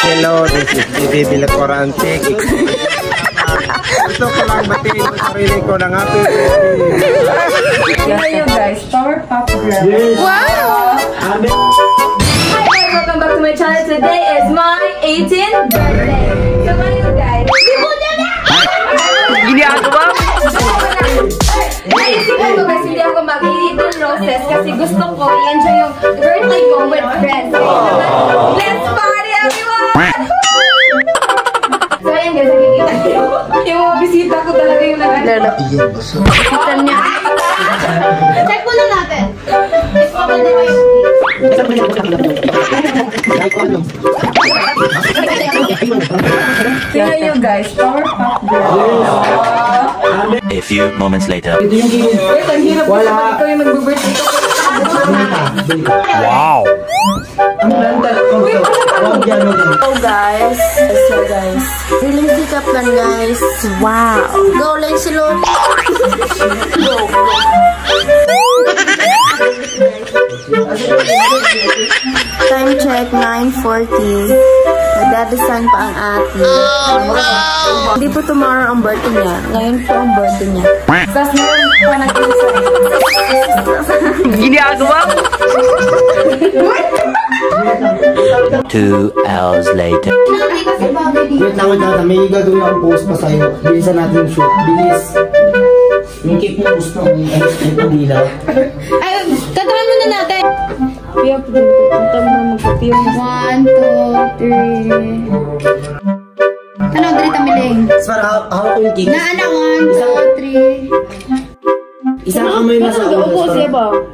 Hello, this is Baby Lacorante. Gusto ko lang batiin ang sarili ko ng happy birthday. Hello guys, Powerpuff Girls. Yes. Wow! Hi guys, welcome back to my channel. Today is my 18th birthday. So ngayon guys, Gini ako ba? naisipan ko guys, hindi ako mag-eat ng roses kasi gusto ko i-enjoy yung birthday ko with friends. Let's party everyone! So ayan guys, nakikita niyo. Yung mga bisita ko talaga yung nag-ano. Bisita niya. Check muna natin. If open na yung tingnan nyo guys, Powerpuff Girls. A few moments later. Wait, ang hirap ko sa ikaw yung nag-birthday ko. Wow! So guys, really pick up lang guys. Wow. Go lang sila. Go. Time check 9:40. Nagdadasan pa ang ate. Hindi po tomorrow ang birthday niya. Ngayon po ang birthday niya. Tapos meron pa nag-isa. Gini ako ba? 2 hours later. Wait lang, may gagawin akong post pa sa'yo. Bilisan natin yung shoot. Bilis. Yung cake mo gusto ng dilaw. Ay, tatangan muna natin. Kaya po din po. Punta mo mag-appear. 1, 2, 3. Ano, dali tamiling. Para hawak ko yung cake. Na anak, 1, 2, 3. Isang amoy na sa ulo.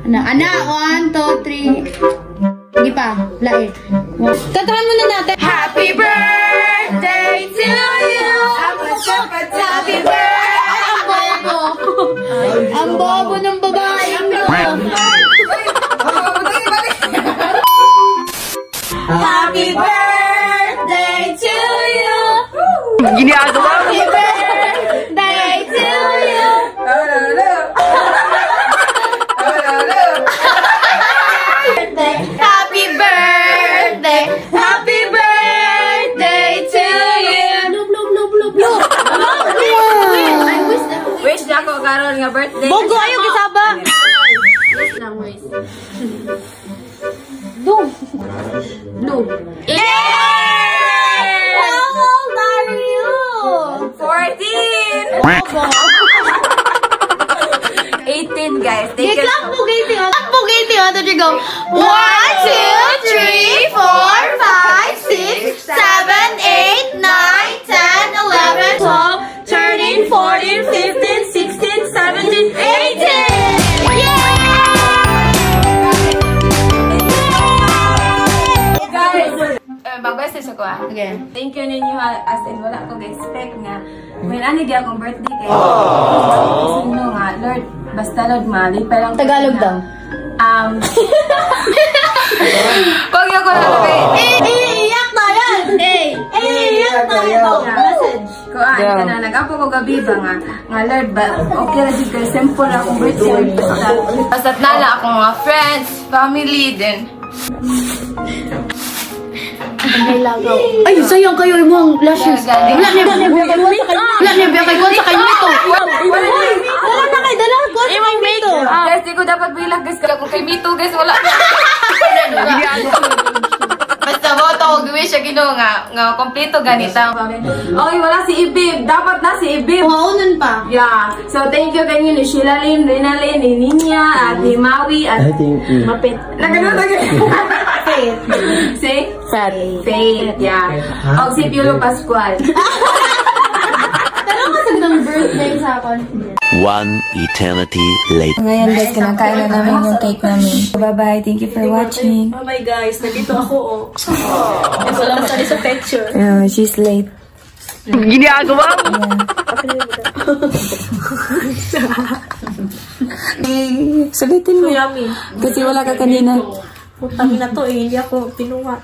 Anak, 1, 2, 3. Hindi pa, lain. Tatangan muna natin. Happy birthday to you. Happy birthday. Ang bobo. Ang bobo ng babaeng mo. Happy birthday to you. Gini ako ba? Happy birthday to you. Happy birthday. Happy birthday to you. Wish na ako karon nga birthday. Bogo ayo gisaba. Wish lang, wish. No. Yay! How old are you? 14! 18 guys. Take it. Clap po gate on. Clap po gate on. There you go. 1, 2, 3, 4, 5, 6, 7, 8, 9, 10, 11, 12, 13, 14, 15, 16, 17, 18. Mag-message ako Okay. Thank you ninyo as in wala ko expect nga may nanigay akong birthday kayo. Kasi nga, Lord, basta Lord, mali. Pero Tagalog daw. Pag ako na Iiyak na yan! Iiyak na yan! Message. kuan kana nagapo ko gabi ba nga Lord ba okay ra jud kay simple akong birthday basta nala ako mga friends, family din. Ay, sayang kayo imong lashes. Wala niya kay ko sa kay Mito. Wala na kay dala ko sa kay Mito. Guys, di ko dapat bilang guys kung kay Mito guys wala. Basta mo to gawin siya Ginoo nga kompleto ganita. Okay, wala si Ibib. Dapat na si Ibib. Maunon pa. Yeah. So thank you kanyo ni Sheila Lim, Rina Lim, ni Ninya, at ni Maui, at Mapit. Faith. Say? Faith, yeah. O si Piolo Pascual. Tanong ko sa ng birthday sa akin. One eternity later. Ngayon guys, kinakain na namin yung cake namin. Bye-bye. Thank you for watching. Oh my guys, nandito ako oh. Ito lang masali sa picture. She's late. Ginagawa mo? Sulitin mo. Yummy. Kasi wala ka kanina. Putang na to eh, hindi ako pinuha.